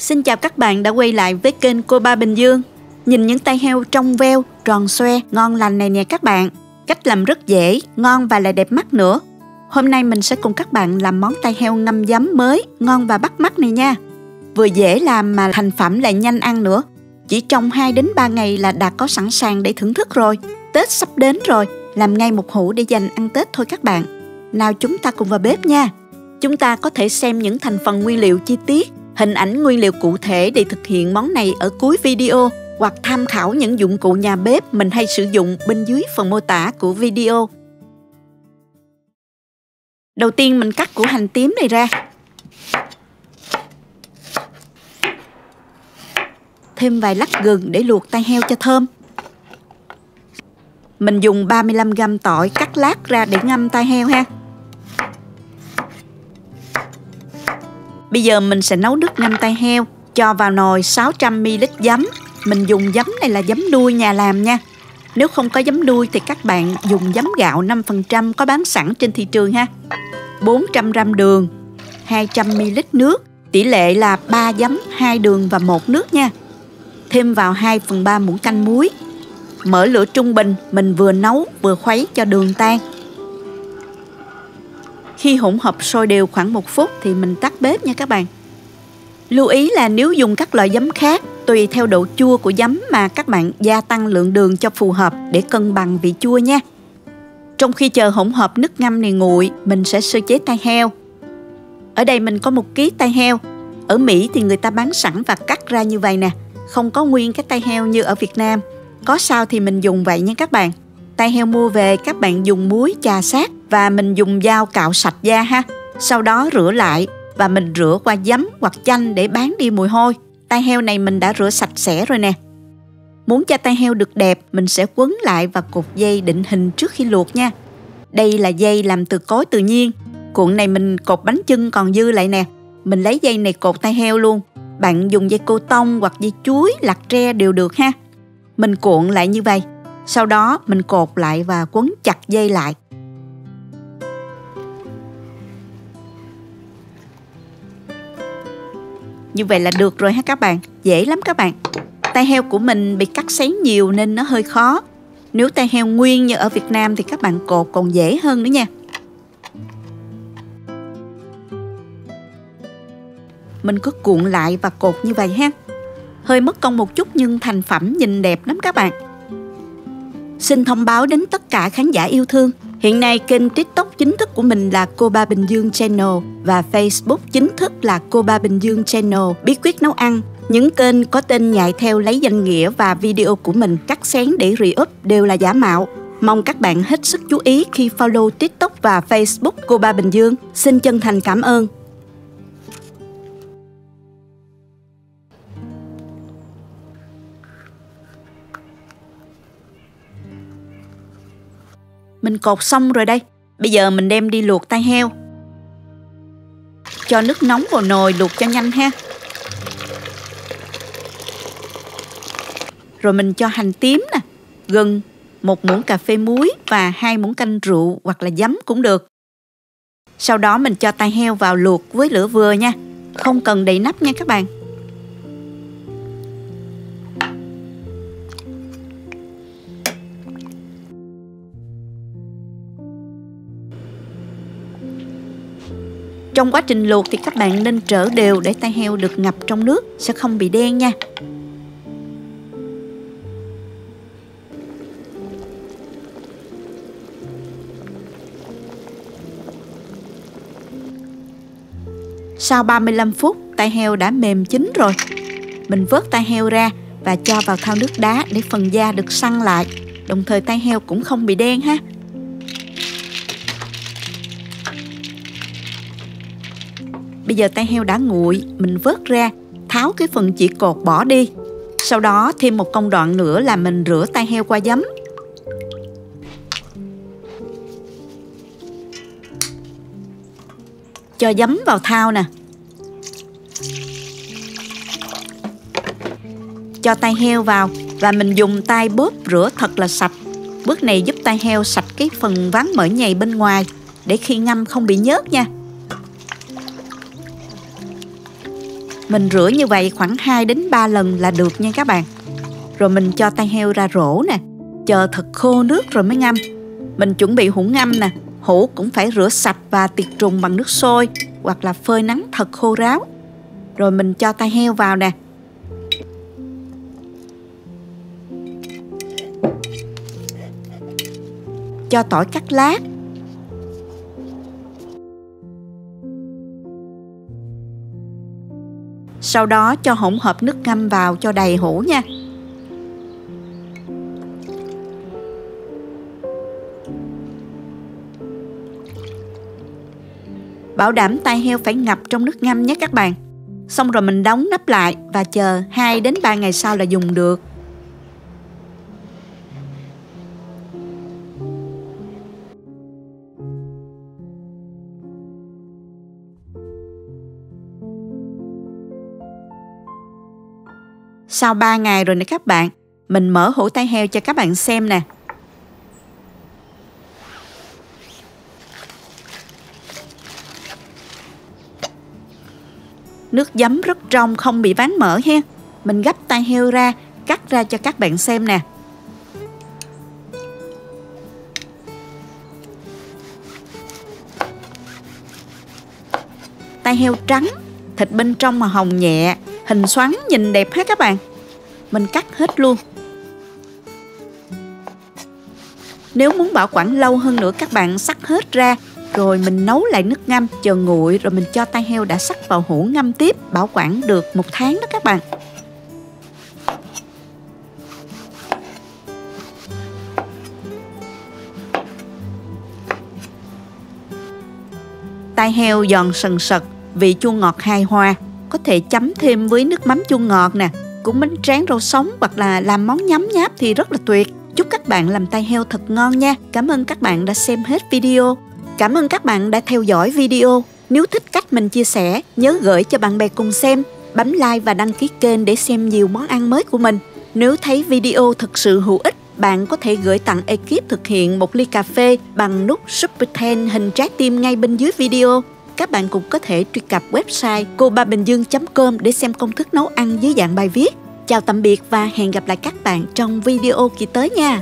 Xin chào các bạn đã quay lại với kênh Cô Ba Bình Dương. Nhìn những tay heo trong veo, tròn xoe, ngon lành này nè các bạn. Cách làm rất dễ, ngon và lại đẹp mắt nữa. Hôm nay mình sẽ cùng các bạn làm món tay heo ngâm giấm mới, ngon và bắt mắt này nha. Vừa dễ làm mà thành phẩm lại nhanh ăn nữa. Chỉ trong 2 đến 3 ngày là đã có sẵn sàng để thưởng thức rồi. Tết sắp đến rồi, làm ngay một hũ để dành ăn Tết thôi các bạn. Nào chúng ta cùng vào bếp nha. Chúng ta có thể xem những thành phần nguyên liệu chi tiết, hình ảnh nguyên liệu cụ thể để thực hiện món này ở cuối video, hoặc tham khảo những dụng cụ nhà bếp mình hay sử dụng bên dưới phần mô tả của video. Đầu tiên mình cắt củ hành tím này ra. Thêm vài lát gừng để luộc tay heo cho thơm. Mình dùng 35g tỏi cắt lát ra để ngâm tay heo ha. Bây giờ mình sẽ nấu nước ngâm tay heo, cho vào nồi 600ml giấm. Mình dùng giấm này là giấm đuôi nhà làm nha. Nếu không có giấm đuôi thì các bạn dùng giấm gạo 5% có bán sẵn trên thị trường ha. 400g đường, 200ml nước, tỷ lệ là 3 giấm, 2 đường và 1 nước nha. Thêm vào 2/3 muỗng canh muối. Mở lửa trung bình, mình vừa nấu vừa khuấy cho đường tan. Khi hỗn hợp sôi đều khoảng 1 phút thì mình tắt bếp nha các bạn. Lưu ý là nếu dùng các loại giấm khác, tùy theo độ chua của giấm mà các bạn gia tăng lượng đường cho phù hợp để cân bằng vị chua nha. Trong khi chờ hỗn hợp nước ngâm này nguội, mình sẽ sơ chế tay heo. Ở đây mình có 1 kg tay heo. Ở Mỹ thì người ta bán sẵn và cắt ra như vậy nè, không có nguyên cái tay heo như ở Việt Nam. Có sao thì mình dùng vậy nha các bạn. Tay heo mua về các bạn dùng muối chà sát và mình dùng dao cạo sạch da ha. Sau đó rửa lại và mình rửa qua giấm hoặc chanh để bán đi mùi hôi. Tay heo này mình đã rửa sạch sẽ rồi nè. Muốn cho tay heo được đẹp, mình sẽ quấn lại và cột dây định hình trước khi luộc nha. Đây là dây làm từ cối tự nhiên. Cuộn này mình cột bánh chưng còn dư lại nè. Mình lấy dây này cột tay heo luôn. Bạn dùng dây cô tông hoặc dây chuối, lặt tre đều được ha. Mình cuộn lại như vậy. Sau đó mình cột lại và quấn chặt dây lại. Như vậy là được rồi ha các bạn. Dễ lắm các bạn. Tay heo của mình bị cắt xén nhiều nên nó hơi khó. Nếu tay heo nguyên như ở Việt Nam thì các bạn cột còn dễ hơn nữa nha. Mình cứ cuộn lại và cột như vậy ha. Hơi mất công một chút nhưng thành phẩm nhìn đẹp lắm các bạn. Xin thông báo đến tất cả khán giả yêu thương. Hiện nay kênh TikTok chính thức của mình là Cô Ba Bình Dương Channel và Facebook chính thức là Cô Ba Bình Dương Channel bí quyết nấu ăn. Những kênh có tên nhại theo lấy danh nghĩa và video của mình cắt xén để re-up đều là giả mạo. Mong các bạn hết sức chú ý khi follow TikTok và Facebook Cô Ba Bình Dương. Xin chân thành cảm ơn. Mình cột xong rồi đây. Bây giờ mình đem đi luộc tay heo. Cho nước nóng vào nồi luộc cho nhanh ha. Rồi mình cho hành tím nè, gừng, 1 muỗng cà phê muối và 2 muỗng canh rượu hoặc là giấm cũng được. Sau đó mình cho tay heo vào luộc với lửa vừa nha. Không cần đậy nắp nha các bạn. Trong quá trình luộc thì các bạn nên trở đều để tay heo được ngập trong nước, sẽ không bị đen nha. Sau 35 phút, tay heo đã mềm chín rồi. Mình vớt tay heo ra và cho vào thau nước đá để phần da được săn lại. Đồng thời tay heo cũng không bị đen ha. Bây giờ tay heo đã nguội, mình vớt ra, tháo cái phần chỉ cột bỏ đi. Sau đó thêm một công đoạn nữa là mình rửa tay heo qua giấm. Cho giấm vào thau nè. Cho tay heo vào và mình dùng tay bóp rửa thật là sạch. Bước này giúp tay heo sạch cái phần ván mỡ nhầy bên ngoài để khi ngâm không bị nhớt nha. Mình rửa như vậy khoảng 2 đến 3 lần là được nha các bạn. Rồi mình cho tai heo ra rổ nè, chờ thật khô nước rồi mới ngâm. Mình chuẩn bị hũ ngâm nè, hũ cũng phải rửa sạch và tiệt trùng bằng nước sôi hoặc là phơi nắng thật khô ráo. Rồi mình cho tai heo vào nè. Cho tỏi cắt lát. Sau đó cho hỗn hợp nước ngâm vào cho đầy hũ nha. Bảo đảm tai heo phải ngập trong nước ngâm nhé các bạn. Xong rồi mình đóng nắp lại và chờ 2 đến 3 ngày sau là dùng được. Sau 3 ngày rồi nè các bạn, mình mở hũ tai heo cho các bạn xem nè. Nước giấm rất trong, không bị ván mỡ ha. Mình gấp tai heo ra, cắt ra cho các bạn xem nè. Tai heo trắng, thịt bên trong mà hồng nhẹ, hình xoắn nhìn đẹp hết các bạn. Mình cắt hết luôn. Nếu muốn bảo quản lâu hơn nữa các bạn xắt hết ra, rồi mình nấu lại nước ngâm, chờ nguội rồi mình cho tai heo đã xắt vào hũ ngâm tiếp, bảo quản được 1 tháng đó các bạn. Tai heo giòn sần sật, vị chua ngọt hài hòa, có thể chấm thêm với nước mắm chua ngọt nè, cuốn bánh tráng rau sống hoặc là làm món nhấm nháp thì rất là tuyệt. Chúc các bạn làm tai heo thật ngon nha. Cảm ơn các bạn đã xem hết video. Cảm ơn các bạn đã theo dõi video. Nếu thích cách mình chia sẻ, nhớ gửi cho bạn bè cùng xem, bấm like và đăng ký kênh để xem nhiều món ăn mới của mình. Nếu thấy video thực sự hữu ích, bạn có thể gửi tặng ekip thực hiện 1 ly cà phê bằng nút Super Thanks hình trái tim ngay bên dưới video. Các bạn cũng có thể truy cập website cobabinhdương.com để xem công thức nấu ăn dưới dạng bài viết. Chào tạm biệt và hẹn gặp lại các bạn trong video kỳ tới nha.